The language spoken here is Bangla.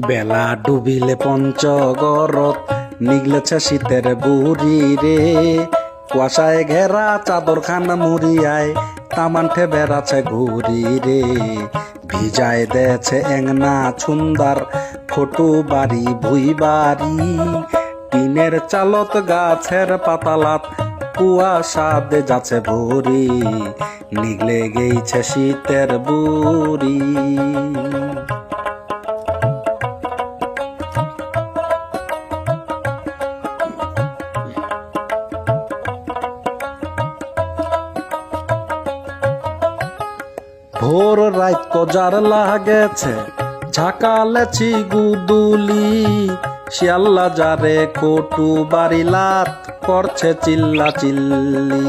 বেলা ডুবিলে পঞ্চগরত নিগলেছে শীতের বুড়ি রে। কুয়াশায় ঘেরা চাদর খান মুড়িয়ায় তামান্ঠে বেড়াচ্ছে ঘুরি রে। ভিজায় দেছে এংনা ছুন্দার ফটু বাড়ি ভুই বাড়ি। টিনের চালত গাছের পাতালাত কুয়াশা দে যাচ্ছে ভরি। নিগলে গেইছে শীতের বুড়ি। ভোর রাত কজার লাগেছে ঝাঁকালেছি গুদুলি। শিয়াল্লা যারে কটু বাড়িলাত করছে চিল্লা চিল্লি।